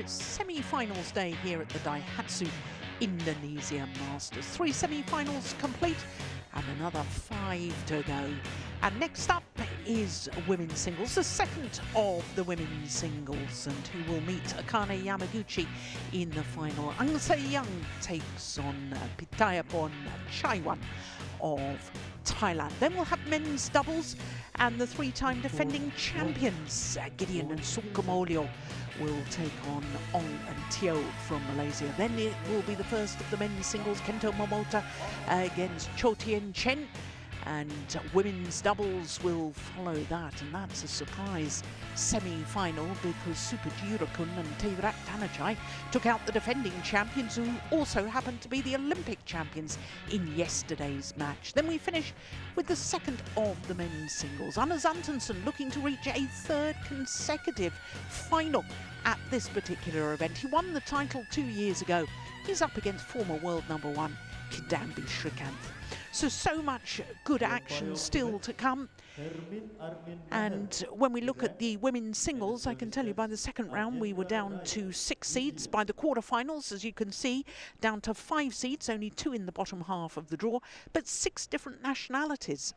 it's semi-finals day here at the Daihatsu Indonesia Masters. 3 semi-finals complete and another 5 to go. And next up is women's singles, the second of the women's singles, and who will meet Akane Yamaguchi in the final. Seyoung takes on Phittayaporn Chaiwan of Thailand. Then we'll have men's doubles, and the 3-time defending champions Gideon and Sukamuljo will take on Ong and Teo from Malaysia. Then it will be the first of the men's singles, Kento Momota against Cho Tien Chen, and women's doubles will follow that, and that's a surprise semi-final because Supajirakun and Tevrat Tanachai took out the defending champions, who also happened to be the Olympic champions in yesterday's match. Then we finish with the second of the men's singles. Anders Antonsen looking to reach a 3rd consecutive final at this particular event. He won the title 2 years ago. He's up against former world number 1 Kidambi Srikanth. So much good action still to come. And when we look at the women's singles, I can tell you by the second round we were down to 6 seeds. By the quarterfinals, as you can see, down to 5 seeds, only 2 in the bottom half of the draw, but 6 different nationalities.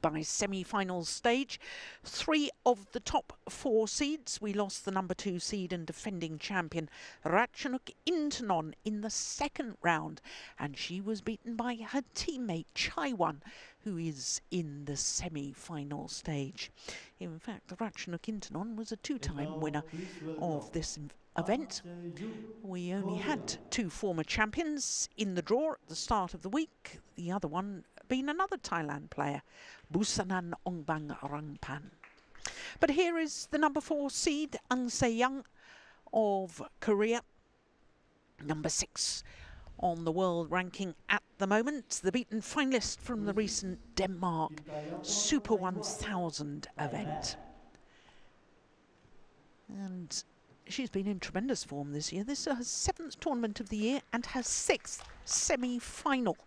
By semi-finals stage, 3 of the top 4 seeds. We lost the number 2 seed and defending champion Ratchanok Intanon in the second round, and she was beaten by her teammate Chaiwan, who is in the semi-final stage. In fact, Ratchanok Intanon was a 2-time winner of this event. We only had 2 former champions in the draw at the start of the week, the other one being another Thailand player, Busanan Ongbang Rangpan. But here is the number 4 seed, Seyoung of Korea, number 6 on the world ranking at the moment, the beaten finalist from the recent Denmark Super 1000 event. And she's been in tremendous form this year. This is her 7th tournament of the year and her 6th semi-final.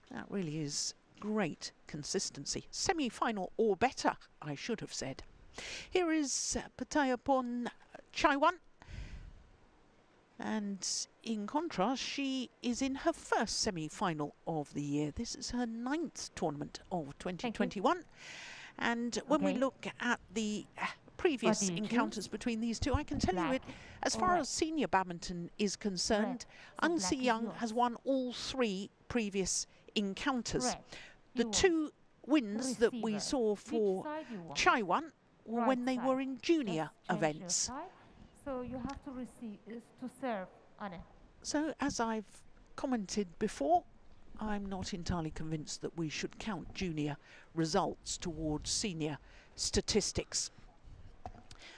That really is great consistency. Semi-final or better, I should have said. Here is Phittayaporn Chaiwan. And in contrast, she is in her first semi-final of the year. This is her 9th tournament of 2021. And when we look at the previous encounters between these two, I can tell you it, as far as senior badminton is concerned, Seyoung has won all 3 previous encounters. The 2 wins that we saw for Chaiwan were when they were in junior events. So you have to receive to serve on it. So as I've commented before, I'm not entirely convinced that we should count junior results towards senior statistics.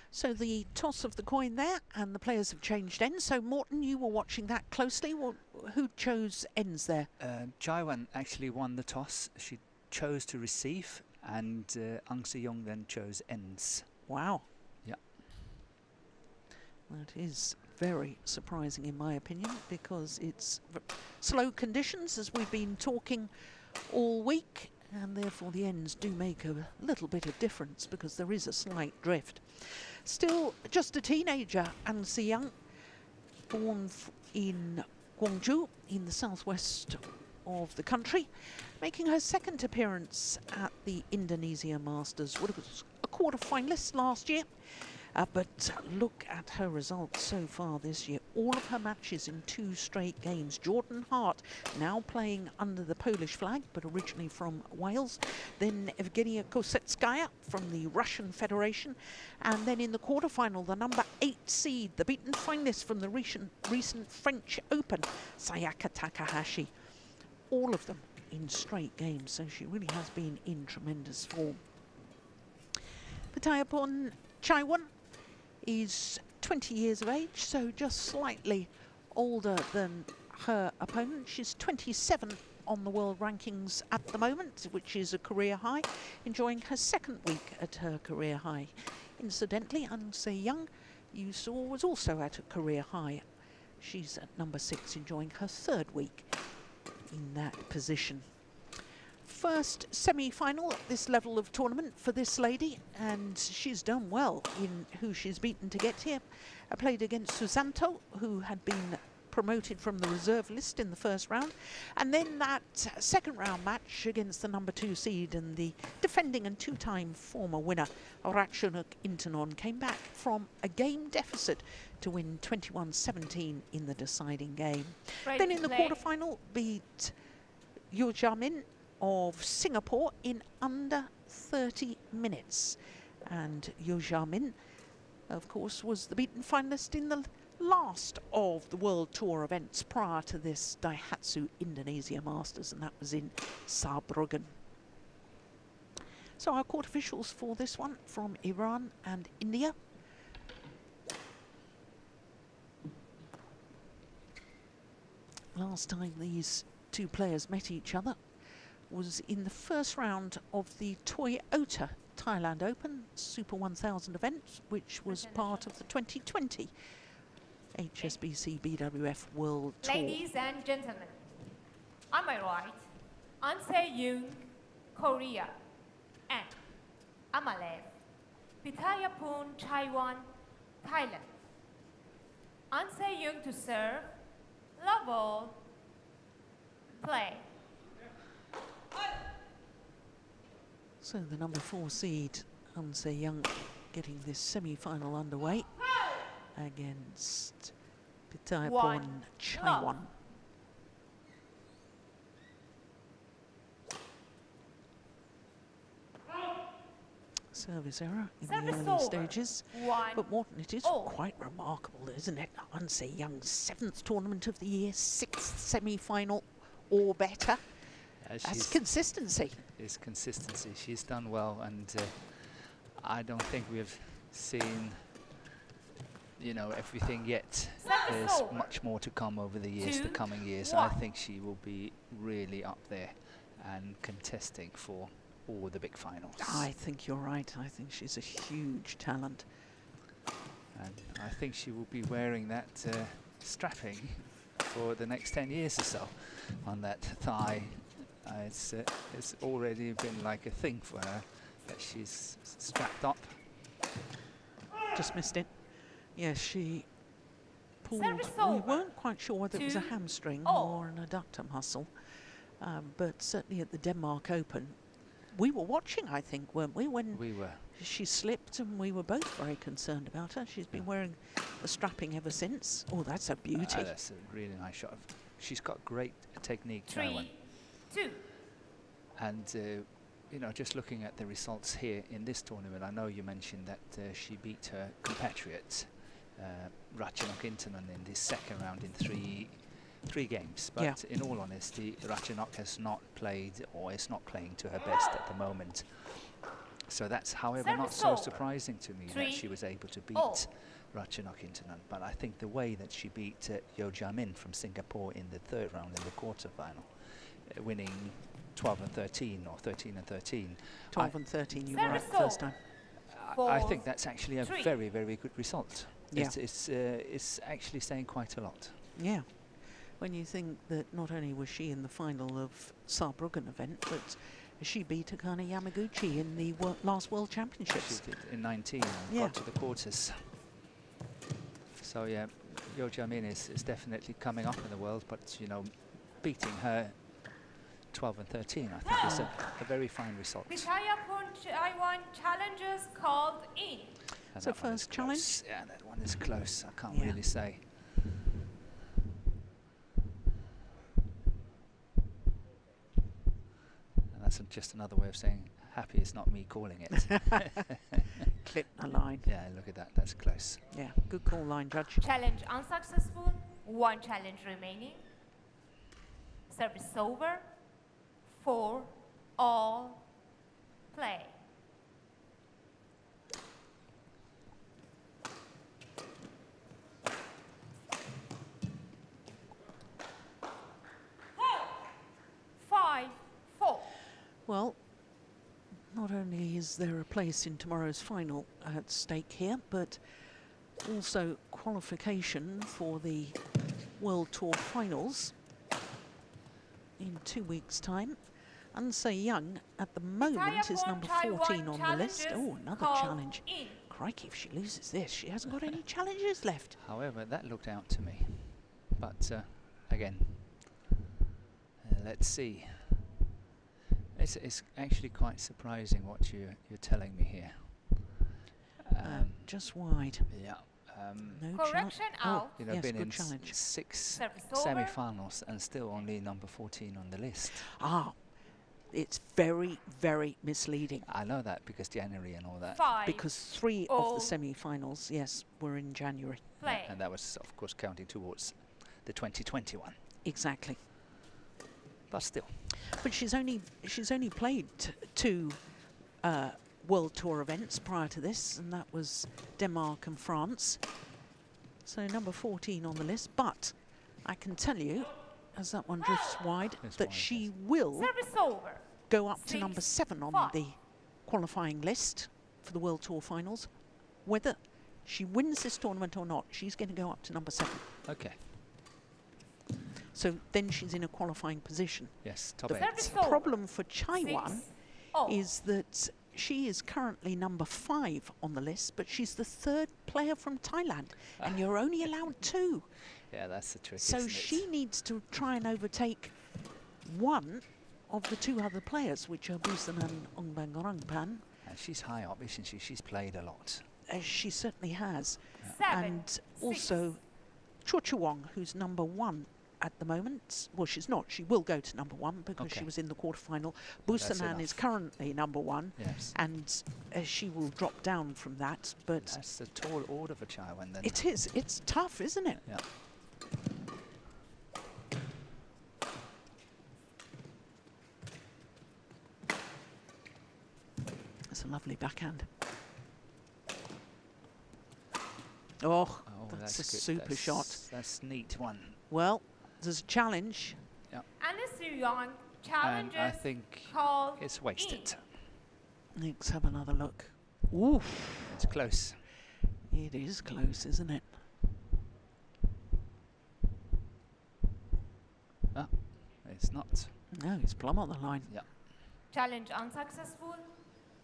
So the toss of the coin there, and the players have changed ends. So Morten, you were watching that closely. Who chose ends there? Chaiwan actually won the toss. She chose to receive, and Seyoung then chose ends. Wow. Yeah. That is very surprising in my opinion, because it's slow conditions, as we've been talking all week, and therefore the ends do make a little bit of difference because there is a slight drift. Still just a teenager, Seyoung, born in Gwangju in the southwest of the country, making her 2nd appearance at the Indonesia Masters. Well, it was a quarter-finalist last year. But look at her results so far this year. All of her matches in 2 straight games. Jordan Hart now playing under the Polish flag, but originally from Wales. Then Evgenia Kosetskaya from the Russian Federation. And then in the quarterfinal, the number 8 seed, the beaten finalist from the recent French Open, Sayaka Takahashi. All of them in straight games, so she really has been in tremendous form. Phittayaporn Chaiwan is 20 years of age, so just slightly older than her opponent. She's 27 on the world rankings at the moment, which is a career high, enjoying her 2nd week at her career high. Incidentally, Seyoung, you saw, was also at a career high. She's at number 6, enjoying her 3rd week in that position. first semi-final at this level of tournament for this lady, and she's done well in who she's beaten to get here. I played against Susanto, who had been promoted from the reserve list in the first round, and then that second round match against the number 2 seed and the defending and 2-time former winner Ratchanok Intanon came back from a game deficit to win 21-17 in the deciding game. Then in the quarterfinal beat Yo Jamin of Singapore in under 30 minutes, and Yo Jamin, of course, was the beaten finalist in the last of the World Tour events prior to this DAIHATSU Indonesia Masters, and that was in Saarbrücken. So our court officials for this one from Iran and India. Last time these two players met each other was in the first round of the Toyota Thailand Open Super 1000 event, which was part of the 2020 HSBC BWF World Tour. Ladies and gentlemen, on my right, I'm Seyoung, Korea, and on my left, Phittayaporn Chaiwan, Thailand. I'm Seyoung to serve, love all, play. So the number 4 seed, Seyoung, getting this semi-final underway against Phittayaporn Chaiwan. Service error in the early stages, but Morton, it is quite remarkable, isn't it? Seyoung's 7th tournament of the year, 6th semi-final or better. That's consistency. It's consistency. She's done well, and I don't think we've seen, you know, everything yet. There's much more to come over the years, the coming years. I think she will be really up there and contesting for all the big finals. I think you're right. I think she's a huge talent. And I think she will be wearing that strapping for the next 10 years or so on that thigh. It's already been like a thing for her that she's strapped up. Just missed it. Yes, she pulled. We weren't quite sure whether it was a hamstring or an adductor muscle, but certainly at the Denmark Open, we were watching, I think, weren't we, when she slipped, and we were both very concerned about her. She's been wearing the strapping ever since. Oh, that's a beauty. That's a really nice shot. She's got great technique, 3, 2. And you know, just looking at the results here in this tournament, I know you mentioned that she beat her compatriot Ratchanok Intanon in the second round in three games, but in all honesty, Ratchanok has not played, or is not playing to her best at the moment. So that's, however, not so surprising to me that she was able to beat Ratchanok Intanon. But I think the way that she beat Yo Jamin from Singapore in the third round in the quarterfinal, winning 12 and 13 or 13 and 13. 12 and 13, you were right the first time. I think that's actually a very, very good result. Yeah. It's actually saying quite a lot. Yeah. When you think that not only was she in the final of Saarbrücken event, but she beat Akane Yamaguchi in the last World Championships. She did in 19 and got to the quarters. So yeah, Yo Jamin is definitely coming up in the world, but you know, beating her 12 and 13, I think is a very fine result. Phittayaporn Chaiwan challengers called in. So first challenge? Yeah, that one is close, I can't really say. And that's just another way of saying happy is not me calling it. Clip a line. Yeah, look at that, that's close. Yeah, good call, line judge. Challenge unsuccessful, 1 challenge remaining. Service over, 4 all, play. Well, not only is there a place in tomorrow's final at stake here, but also qualification for the World Tour finals in 2 weeks' time. And Seyoung at the moment is number 14 on the list. Oh, another challenge. Crikey, if she loses this, she hasn't got any challenges left. However, that looked out to me. But again, let's see. It's actually quite surprising what you're telling me here. Just wide. Yeah. No correction out. You know, yes, been in challenge. 6 semi-finals and still only number 14 on the list. Ah, it's very, very misleading. I know that because January and all that. Because 3 of the semi-finals, yes, were in January. Yeah, and that was, of course, counting towards the 2021. Exactly. But still. But she's only played 2 World Tour events prior to this, and that was Denmark and France. So number 14 on the list, but I can tell you, as that one drifts wide, that she will go up to number 7 on the qualifying list for the World Tour finals. Whether she wins this tournament or not, she's going to go up to number 7. Okay. So then she's in a qualifying position. Yes, top The 8. problem for Chaiwan is that she is currently number 5 on the list, but she's the 3rd player from Thailand, and you're only allowed 2. Yeah, that's the trick. So she needs to try and overtake one of the 2 other players, which are Busan and Ongbangarangpan. And she's high up, isn't she? She's played a lot. She certainly has. And also Chochuwong, who's number 1 at the moment. Well, she's not. She will go to number 1 because she was in the quarterfinal. Busanan is currently number 1, and she will drop down from that. But that's a tall order for Chaiwan then. It is. It's tough, isn't it? Yeah. That's a lovely backhand. Oh, that's a super shot. That's a neat one. Well, there's a challenge. Yeah. And the Seyoung challenges. I think it's wasted. Let's have another look. Ooh, it's close. It is close, isn't it? Ah, it's not. No, it's plumb on the line. Yeah. Challenge unsuccessful.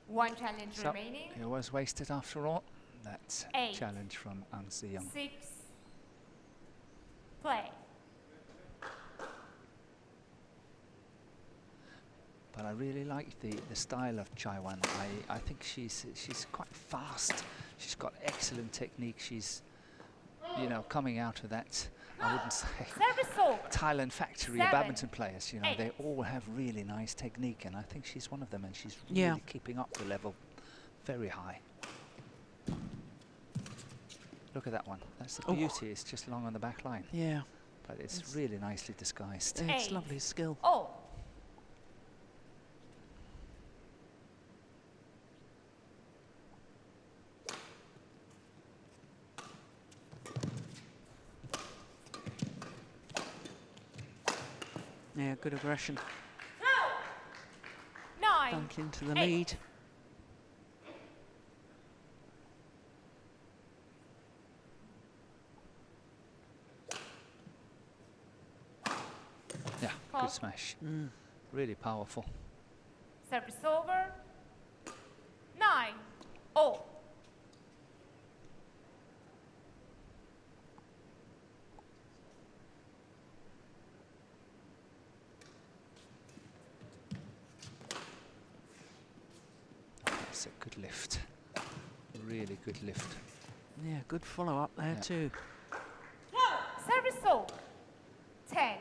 1 challenge remaining. It was wasted after all. That challenge from Seyoung. 6. Play. But I really like the style of Chaiwan. I think she's quite fast. She's got excellent technique. She's, you know, coming out of that, I wouldn't say Thailand factory of badminton players. You know, they all have really nice technique, and I think she's one of them. And she's really keeping up the level very high. Look at that one. That's the beauty. It's just long on the back line. Yeah. But it's really nicely disguised. It's lovely skill. Yeah, good aggression. 9. Back into the lead. Yeah, good smash. Really powerful. Service over. 9-0. That's a good lift. Really good lift. Yeah, good follow up there too. Service over. 10-9.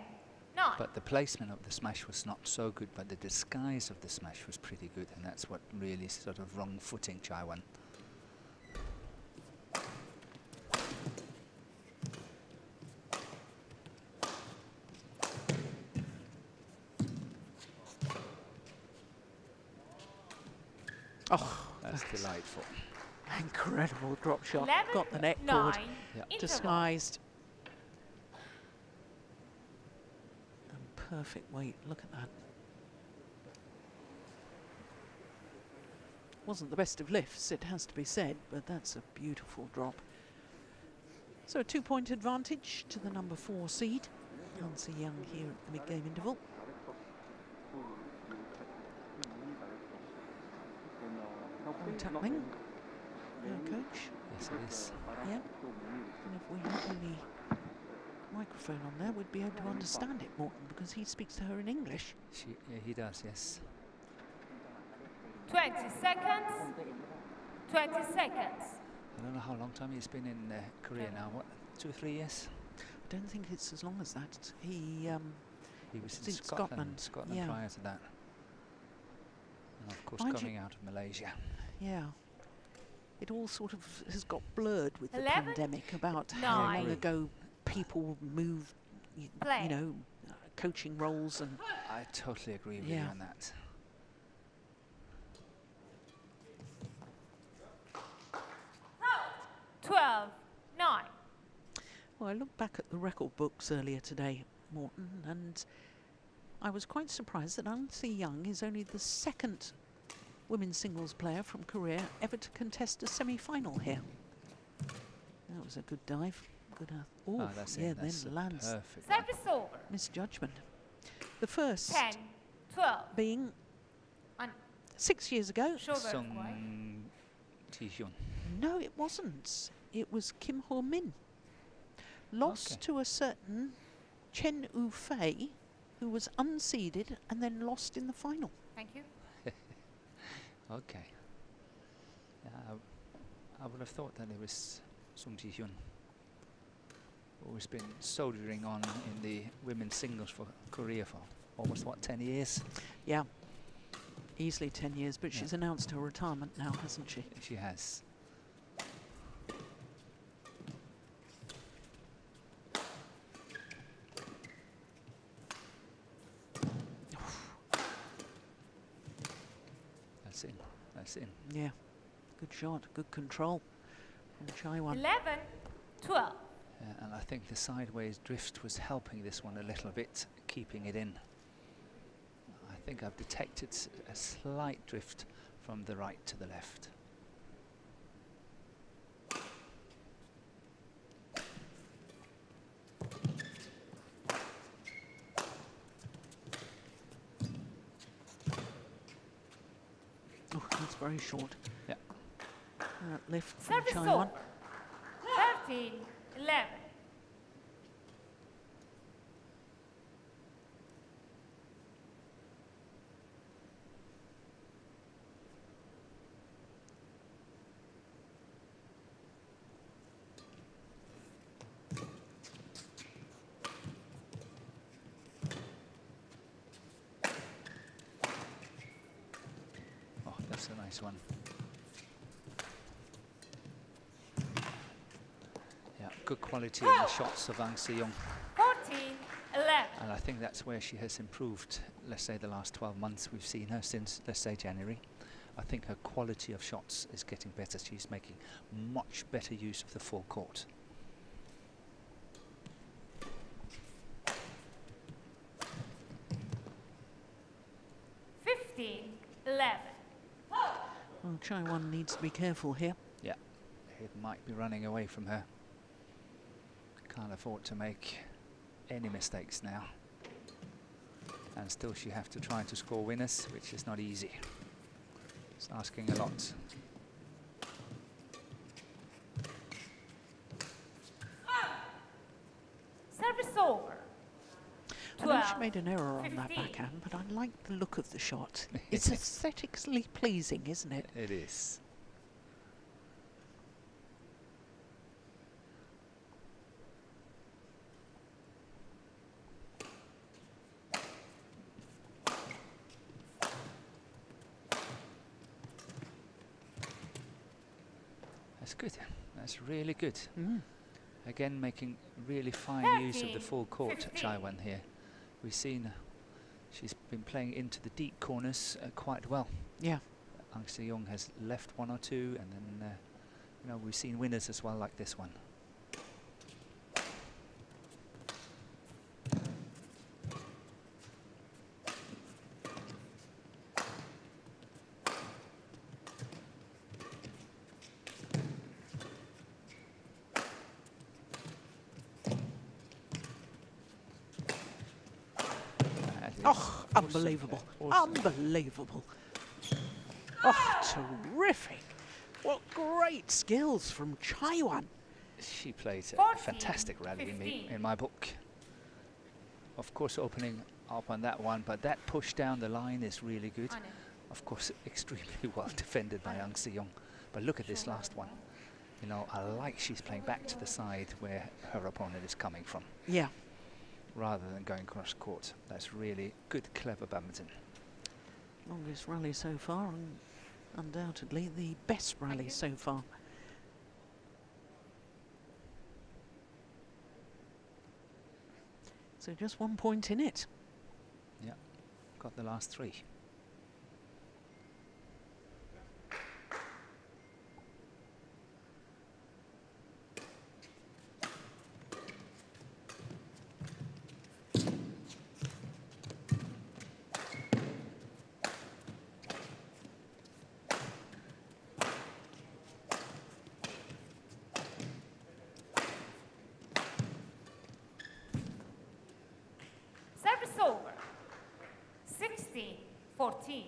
But the placement of the smash was not so good, but the disguise of the smash was pretty good, and that's what really sort of wrong footing Chaiwan. Oh, that's delightful. Incredible drop shot. Got the net cord disguised. And perfect weight. Look at that. Wasn't the best of lifts, it has to be said, but that's a beautiful drop. So a 2-point advantage to the number 4 seed. Seyoung here at the mid-game interval. Tackling. Coach. Yes, it is. Yeah. And if we had any microphone on there, we'd be able to understand it, Morton, because he speaks to her in English. He does, yes. 20 seconds. 20 seconds. I don't know how long time he's been in Korea now. What, 2 or 3 years? I don't think it's as long as that. He was in in Scotland yeah. prior to that. And of course, coming out of Malaysia. Yeah. It all sort of has got blurred with the 11, pandemic about how 9. long ago people moved, you know, coaching roles and. I totally agree with you on that. Oh. 12, 9. Well, I looked back at the record books earlier today, Morton, and I was quite surprised that Seyoung is only the second women's singles player from Korea ever to contest a semi-final here. That was a good dive. Good. Oh, that's yeah, it. That's then lands. Perfect. Service over. Misjudgment. The first 10, 12. being On 6 years ago. Sung Ji-hyun. No, it wasn't. It was Kim Ho-min. Lost to a certain Chen Yu-fei, who was unseeded and then lost in the final. Thank you. Okay. I would have thought that it was Sung Ji-hyun, who's been soldiering on in the women's singles for Korea for almost, what, 10 years? Yeah, easily 10 years, but she's announced her retirement now, hasn't she? She has. That's in. Yeah, good shot, good control from Chaiwan. 11, 12. And I think the sideways drift was helping this one a little bit, keeping it in. I think I've detected a slight drift from the right to the left. Oh, that's very short. Yeah. Lift from Service Chaiwan. over. 13, 11. Oh, that's a nice one. Yeah, good quality in the shots of Seyoung. 14, 11. And I think that's where she has improved, let's say the last 12 months we've seen her since, let's say, January. I think her quality of shots is getting better. She's making much better use of the full court. Well, Chaiwan needs to be careful here. Yeah, it might be running away from her. Can't afford to make any mistakes now. And still she have to try to score winners, which is not easy. It's asking a lot. Service over. I know she made an error on that backhand, but I like the look of the shot. It's aesthetically pleasing, isn't it? It is. That's good. That's really good. Mm. Again, making really fine use of the full court, Chaiwan here. We've seen she's been playing into the deep corners quite well. Yeah. Seyoung has left one or two, and then you know, we've seen winners as well, like this one. Oh, unbelievable. Unbelievable. Oh, terrific. What great skills from Chaiwan. She played a 14, fantastic rally 15. in my book. Of course, opening up on that one, but that push down the line is really good. Of course, extremely well defended by Seyoung. But look at this last one. You know, I like she's playing back to the side where her opponent is coming from. Yeah. Rather than going cross court. That's really good, clever badminton. Longest rally so far, and undoubtedly the best rally so far. So just 1 point in it. Yeah, got the last 3. Service over. 16-14.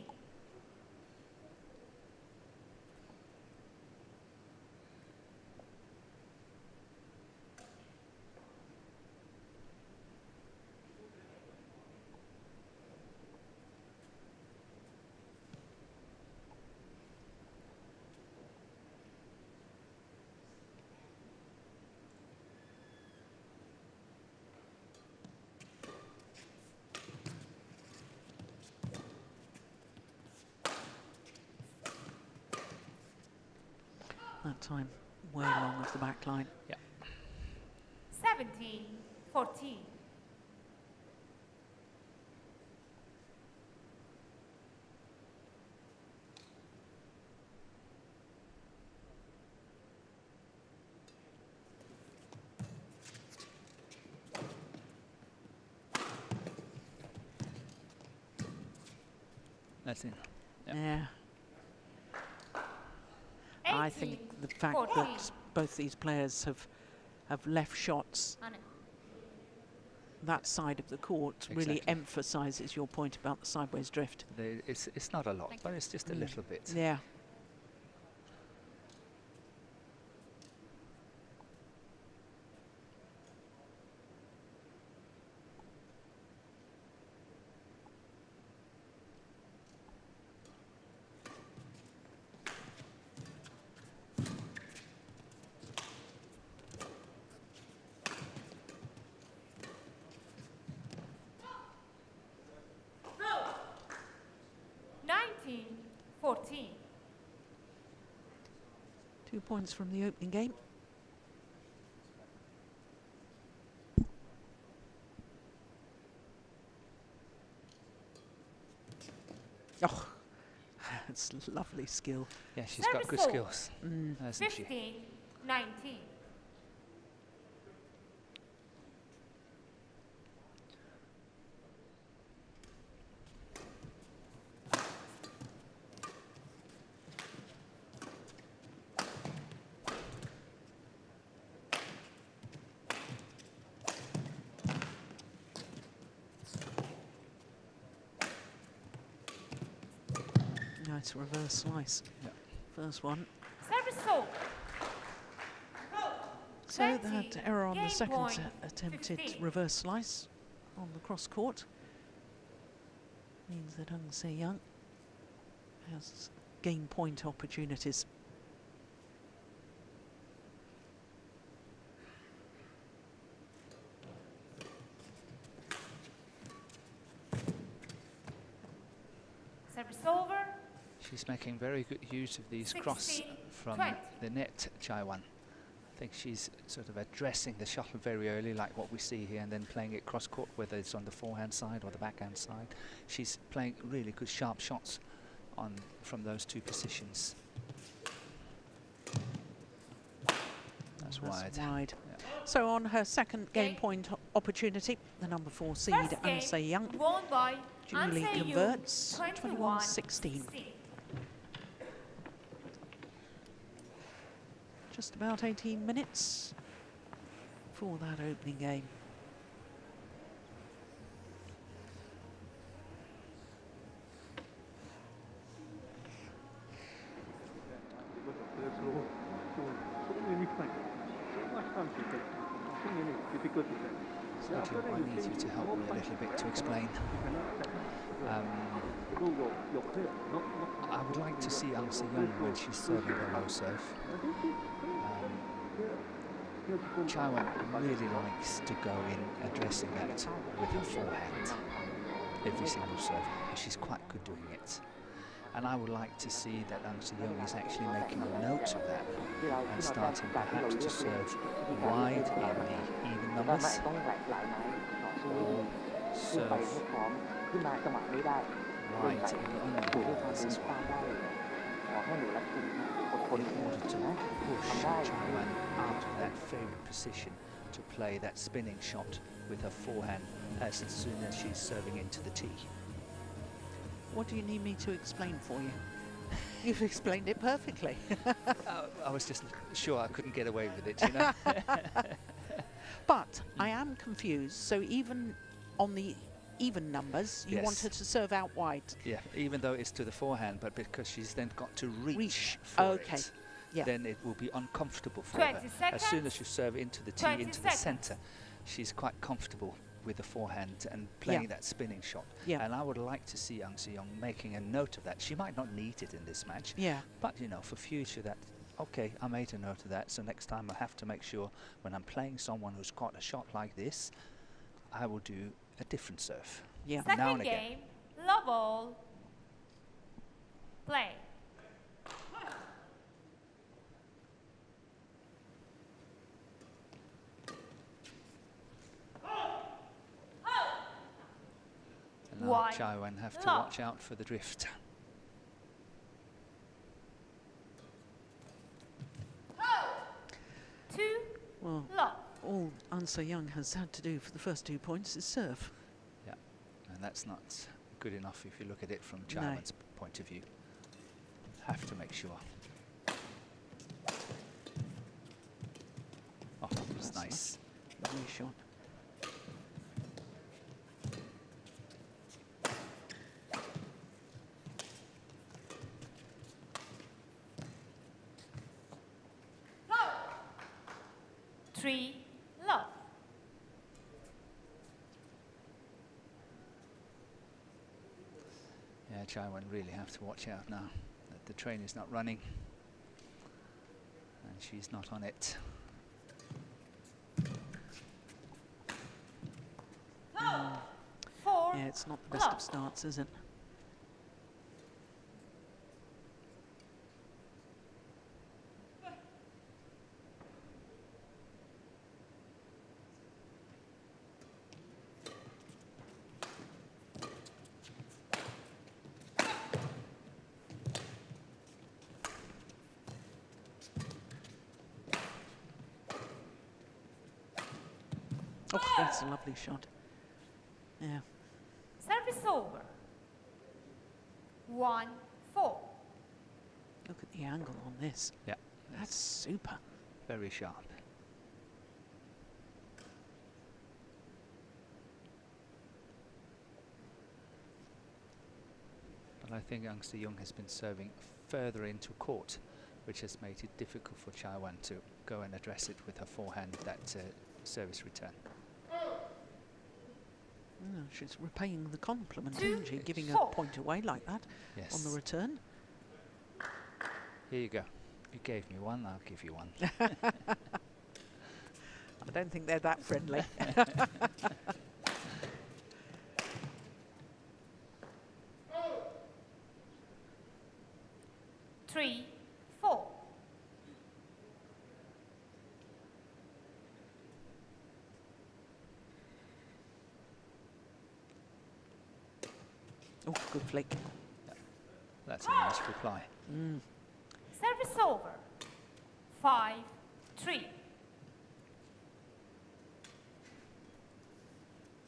That time, way long of the back line. Yeah. 17-14. That's in. Yeah. Yeah. I think the fact 14. that both these players have left shots that side of the court really Exactly. emphasises your point about the sideways drift. It's not a lot, but it's just a little bit. Yeah. No. 19-14. 2 points from the opening game. Oh, that's lovely skill. Yeah, she's got good skills, hasn't she? 15-19. Nice reverse slice. Yeah. First one. Service over. So 20, that error on the game second point, attempted 15. reverse slice on the cross court means that Seyoung has game point opportunities. Service over. She's making very good use of these cross 16, from 20. the net, Chaiwan. I think she's sort of addressing the shuttle very early, like what we see here, and then playing it cross court, whether it's on the forehand side or the backhand side. She's playing really good sharp shots from those two positions. That's wide. Yeah. Yeah. So on her second game Game. point opportunity, the number 4 seed First game Seyoung won by duly Seyoung, converts 21-16. 21-16. Just about 18 minutes for that opening game. Sergio, I need you to help me a little bit to explain. I would like to see Seyoung when she's serving a low serve. Chaiwan really likes to go in addressing that with her forehand every single serve, and she's quite good doing it. And I would like to see that Seyoung is actually making a note of that and starting perhaps to serve wide in the even numbers, or serve wide in the uneven numbers as well, in order to push Chaiwan out of that favourite position to play that spinning shot with her forehand as soon as she's serving into the tee. What do you need me to explain for you? You've explained it perfectly. I was just sure I couldn't get away with it, you know. But I am confused. So even on the even numbers, you want her to serve out wide? Yeah, even though it's to the forehand, but because she's then got to reach for okay. it, Yeah. then it will be uncomfortable for her. As soon as you serve into the tee, into the centre, she's quite comfortable with the forehand and playing that spinning shot. Yeah. And I would like to see Seyoung making a note of that. She might not need it in this match, but you know, for future, that okay, I made a note of that, so next time I have to make sure when I'm playing someone who's got a shot like this, I will do a different serve. Yeah. Now and Second again. game, low ball, play. And now Chaiwan have to watch out for the drift. Well, all Seyoung has had to do for the first 2 points is serve. Yeah, and that's not good enough if you look at it from Chaiwan's point of view. Have to make sure. Oh, that's nice. Lovely shot. Three, love. Yeah, Chaiwan really have to watch out now that the train is not running and she's not on it. Four, Yeah, it's not the best of starts, is it? Oh, that's a lovely shot. Yeah. service over. 1-4. Look at the angle on this. Yeah. That's super. Very sharp. But I think Seyoung has been serving further into court, which has made it difficult for Chaiwan to go and address it with her forehand, that service return. Oh, she's repaying the compliment, 2, isn't she? Giving a 4. point away like that on the return. Here you go. You gave me one, I'll give you one. I don't think they're that friendly. 3-4. Oh, good flick. Yeah. That's a nice reply. Service over. 5-3.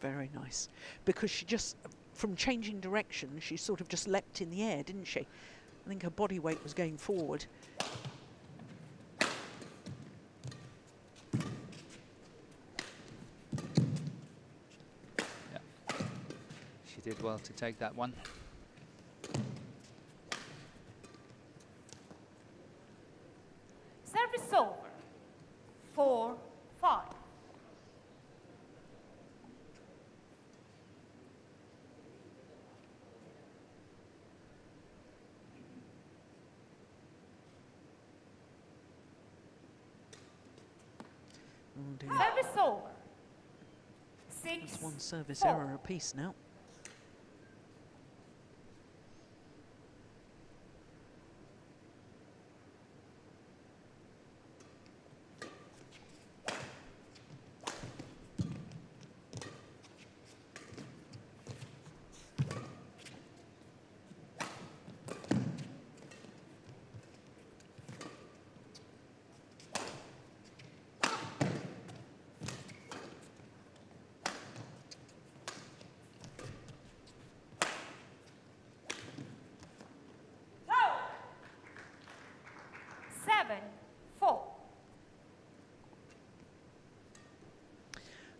Very nice. Because she just, from changing direction, she sort of just leapt in the air, didn't she? I think her body weight was going forward. Yeah. She did well to take that one. Service over. 4-5. Oh dear. Service over. 6, That's one service 4. error apiece now.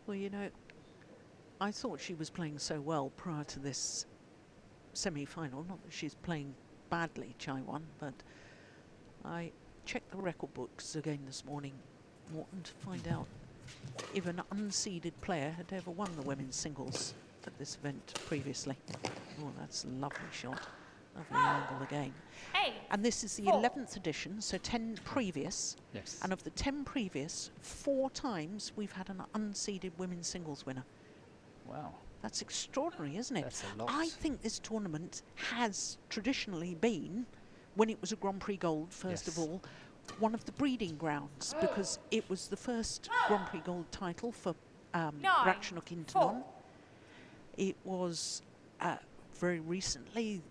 Well, you know, I thought she was playing so well prior to this semi-final. Not that she's playing badly, Chaiwan, but I checked the record books again this morning, Morton, to find out if an unseeded player had ever won the women's singles at this event previously. Oh, that's a lovely shot. Lovely angle again. And this is the 11th edition, so 10 previous. Yes. And of the 10 previous, 4 times we've had an unseeded women's singles winner. Wow. That's extraordinary, isn't it? That's a lot. I think this tournament has traditionally been, when it was a Grand Prix Gold, first of all, one of the breeding grounds, because it was the first Grand Prix Gold title for Ratchanok Intanon. It was very recently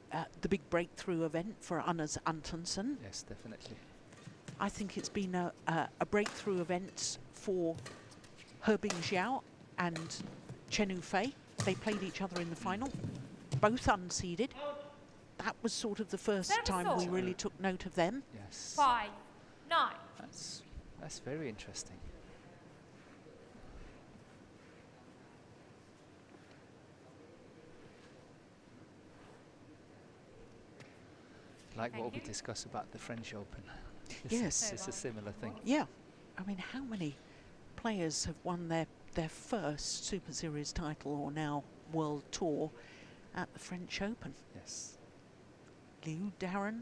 the big breakthrough event for Anders Antonsen. Yes, definitely. I think it's been a breakthrough event for Hebing Xiao and Chen Yufei. They played each other in the final, both unseeded. That was sort of the first time we really took note of them. Yes. 5, 9. That's very interesting. Like what we discussed about the French Open. Yes. It's a similar thing. Yeah. I mean, how many players have won their first Super Series title or now World Tour at the French Open? Yes. Liu Darren,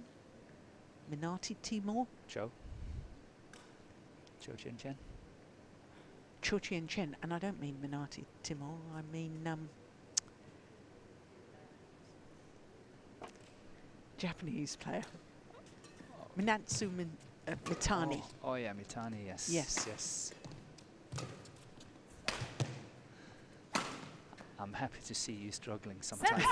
Minati Timor, Zhou Qianchen. Cho Chien Chen, and I don't mean Minati Timor, I mean Japanese player. Minatsu Mitani. Oh yeah, Mitani, yes. Yes. I'm happy to see you struggling sometimes.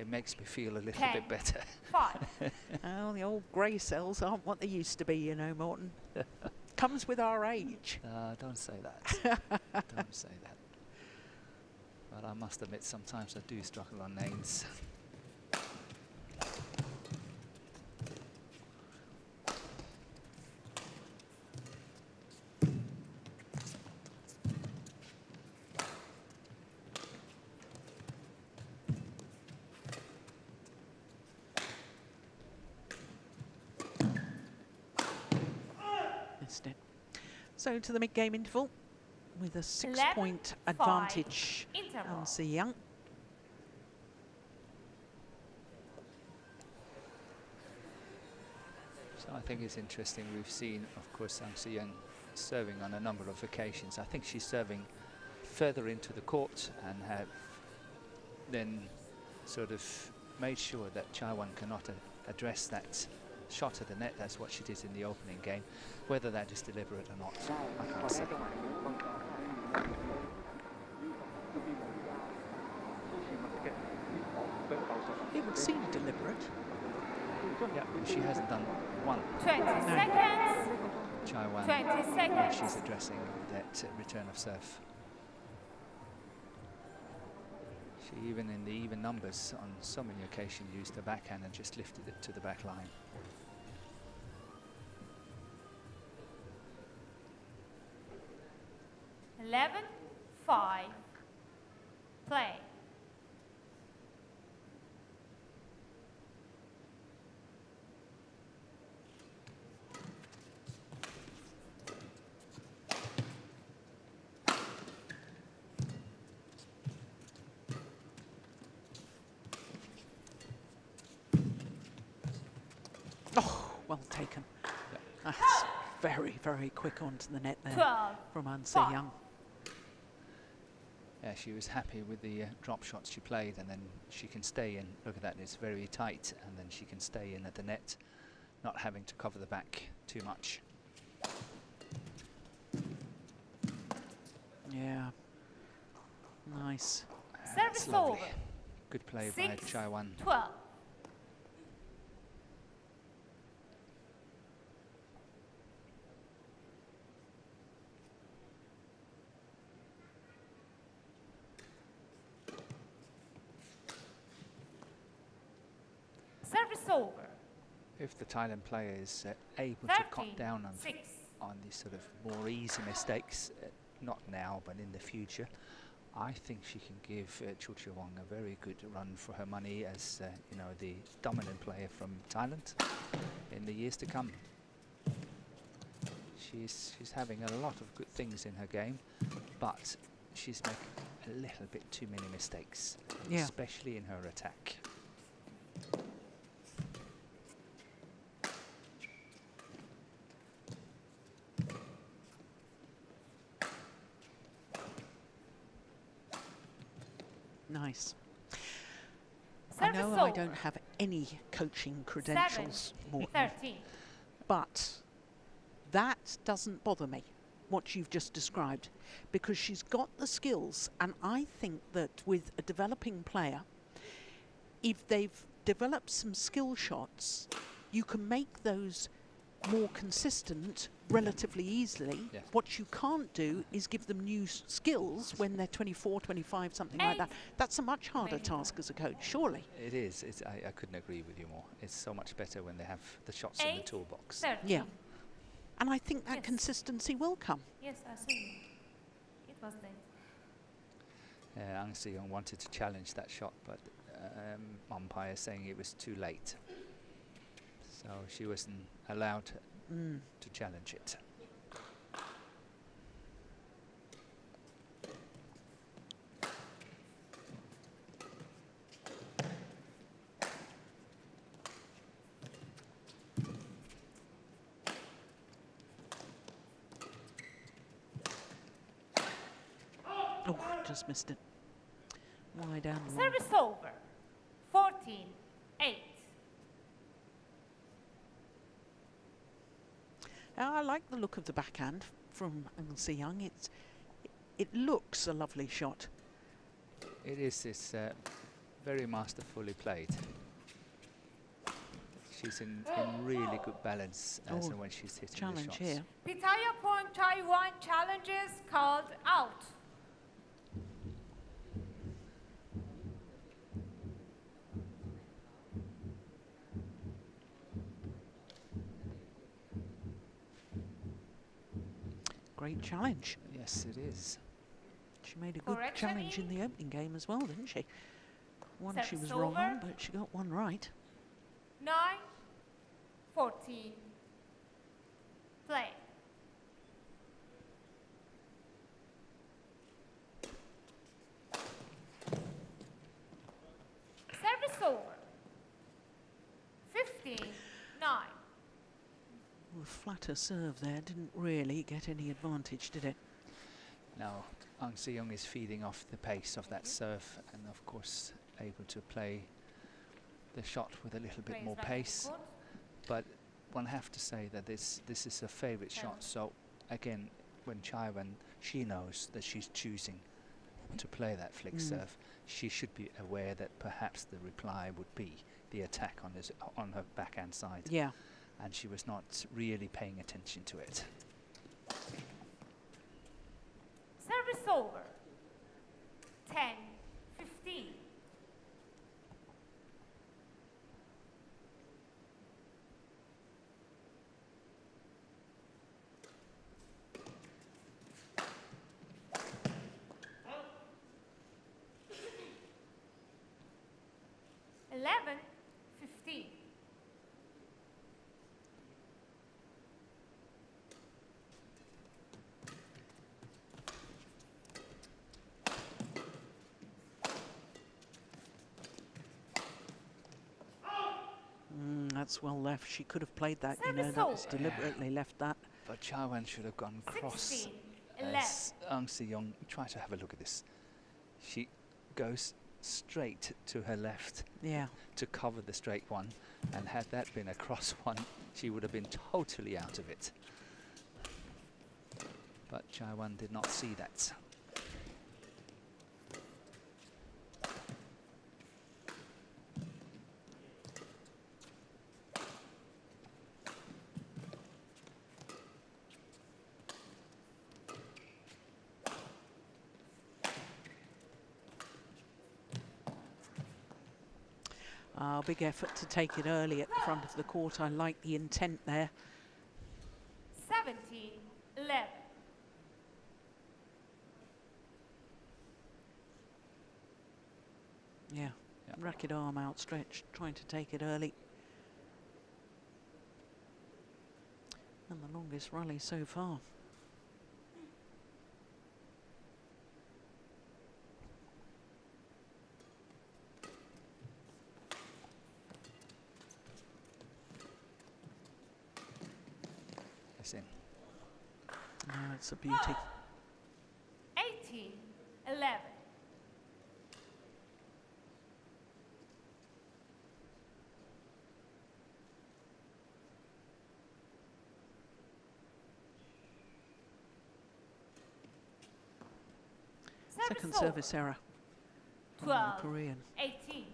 It makes me feel a little bit better. 5. Oh, the old grey cells aren't what they used to be, you know, Morton. Comes with our age. Don't say that. Don't say that. But I must admit, sometimes I do struggle on names. So to the mid-game interval with a 6-point advantage on Seyoung. So I think it's interesting. We've seen, of course, Seyoung serving on a number of occasions. I think she's serving further into the court and have then sort of made sure that Chaiwan cannot address that shot at the net. That's what she did in the opening game. Whether that is deliberate or not, I can't say. It would seem deliberate. Yeah, she hasn't done one. 20 seconds. Chaiwan, 20 seconds. she's addressing that return of serve. She even in the even numbers on so many occasions used the backhand and just lifted it to the back line. Eleven, 5. Play. Oh, well taken. That's very, very quick onto the net there 12. from Five. Seyoung. Yeah, she was happy with the drop shots she played, and then she can stay in. Look at that, it's very tight, and then she can stay in at the net, not having to cover the back too much. Yeah. Nice. Service That's lovely. over. Good play by 6, Chaiwan. 12. Service over. If the Thailand player is able to cut 13, down 6. on these sort of more easy mistakes, not now but in the future, I think she can give Chuchawong a very good run for her money as you know, the dominant player from Thailand in the years to come. She's having a lot of good things in her game, but she's making a little bit too many mistakes, Yeah. especially in her attack. Nice. I Service know over. I don't have any coaching credentials, 7, Morten, 13. but that doesn't bother me, what you've just described, because she's got the skills, and I think that with a developing player, if they've developed some skill shots, you can make those more consistent relatively easily. Yeah. What you can't do is give them new skills when they're 24, 25, something like that. That's a much harder task as a coach, surely. It is. I couldn't agree with you more. It's so much better when they have the shots in the 8, toolbox. 13. Yeah. And I think that Yes. consistency will come. Yes, I see. It was there. Ang Seyoung wanted to challenge that shot, but umpire saying it was too late. So she wasn't allowed to challenge it. Oh, just missed it. Wide down the line. Service over. 14, 8. I like the look of the backhand from Ang Seyoung. It looks a lovely shot. It is. It's very masterfully played. She's in really good balance as Oh, when she's hitting the Challenge shots. here. Phittayaporn Chaiwan challenges called out. Great challenge. Yes, it is. She made a good Correction challenge in in. the opening game as well, didn't she? One she was Service wrong on, over. but she got one right. 9, 14. Play. Service over. 15, 9. Well, flatter serve there didn't really get any advantage, did it? Now, Ang Seyoung is feeding off the pace of that serve, and of course able to play the shot with a little bit Plays more right pace. foot. But one have to say that this is a favourite shot. So again, when Chaiwan, she knows that she's choosing to play that flick serve, she should be aware that perhaps the reply would be the attack on her backhand side. Yeah. And she was not really paying attention to it. Service over. 10, 15. Eleven, 15. That's well left. She could have played that, you know, Service that was over. deliberately left that But Chaiwan should have gone cross. 16, As Seyoung, try to have a look at this. She goes straight to her left, Yeah. to cover the straight one, and had that been a cross one, she would have been totally out of it. But Chaiwan did not see that. Big effort to take it early at the front of the court. I like the intent there. 17, 11. Yeah, racket arm outstretched, trying to take it early. And the longest rally so far. In. Oh, it's a beauty. 18, 11. Second service error from the 12, Korean. 18.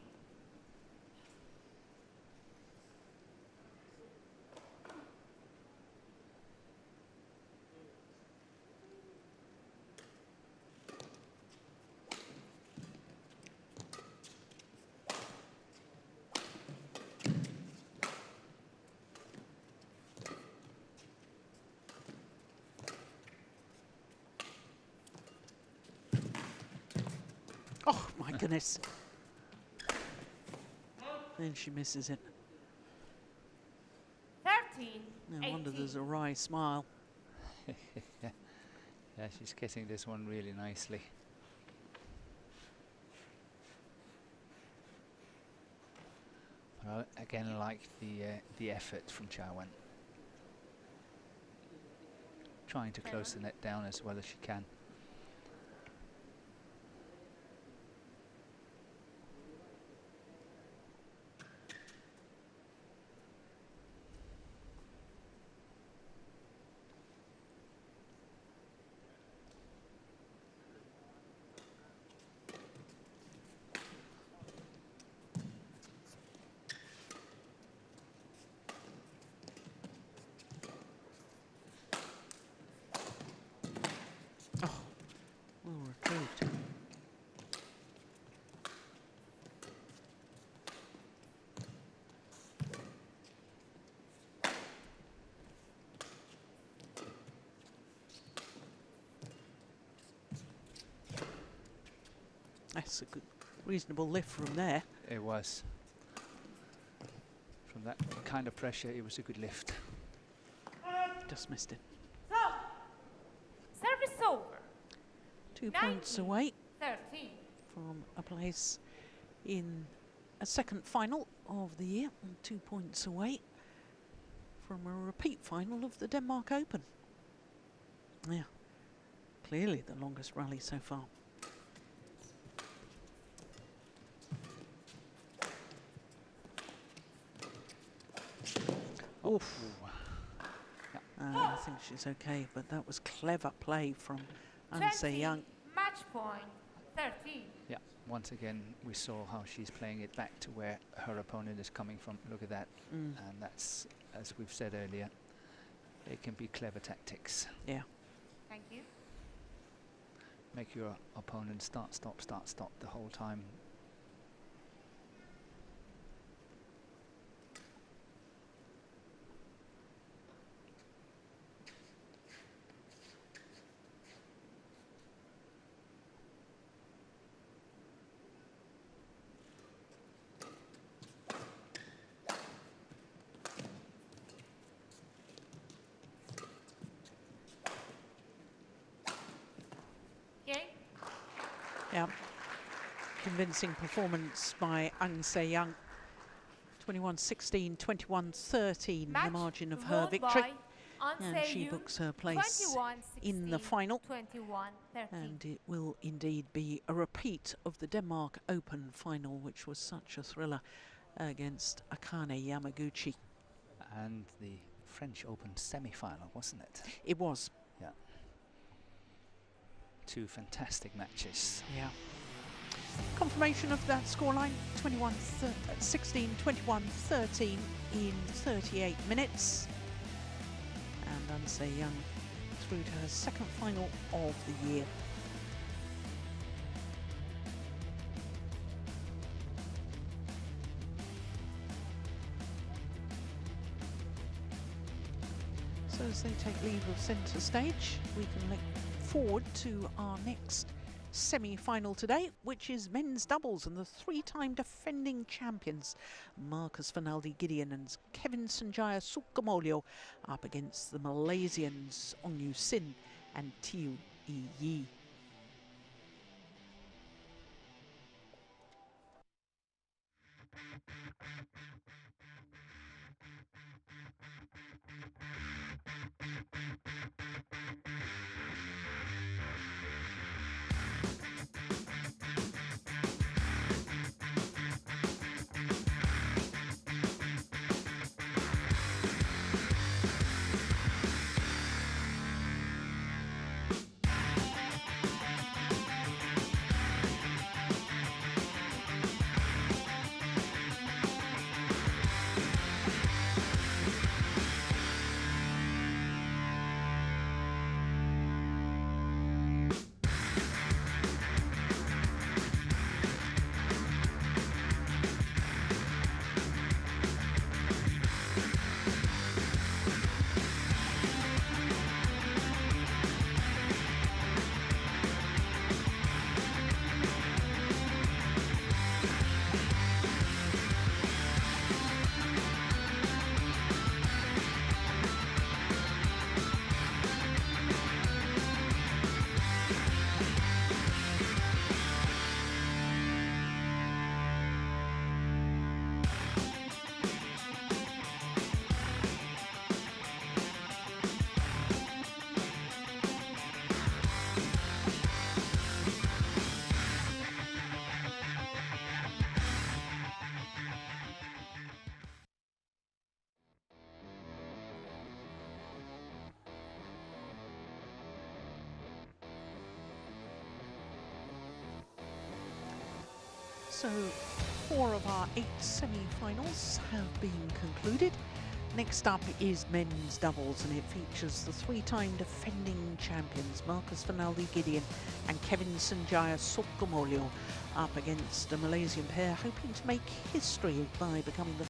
Oh my goodness. Then she misses it. 13, No 18. wonder there's a wry smile. Yeah, she's getting this one really nicely. But I again like the effort from Chaiwan. Trying to close the net down as well as she can. Well retrieved. That's a good, reasonable lift from there. It was. From that kind of pressure, it was a good lift. Just missed it. Service over. 2 points away 13. from a place in a second final of the year, and 2 points away from a repeat final of the Denmark Open. Yeah, clearly the longest rally so far. Oof. I think she's okay, but that was clever play from Seyoung. Match point. 13. Yeah, once again we saw how she's playing it back to where her opponent is coming from. Look at that. And that's, as we've said earlier, it can be clever tactics. Yeah. Thank you. Make your opponent start, stop the whole time. Yeah, convincing performance by Seyoung. 21-16, 21-13, the margin of her victory. and she books her place in the final. And it will indeed be a repeat of the Denmark Open final, which was such a thriller against Akane Yamaguchi. And the French Open semi-final, wasn't it? It was. Yeah. Two fantastic matches. Yeah. Confirmation of that scoreline, 21-16, 21-13 in 38 minutes. And Seyoung through to her second final of the year. So as they take leave of centre stage, we can look forward to our next semi-final today, which is men's doubles, and the three-time defending champions Marcus Fernaldi Gideon and Kevin Sanjaya Sukamuljo up against the Malaysians Ong Yu Sin and Tiu Yi. So 4 of our 8 semi-finals have been concluded. Next up is men's doubles, and it features the 3-time defending champions Marcus Fernaldi Gideon and Kevin Sanjaya Sukamuljo up against a Malaysian pair hoping to make history by becoming the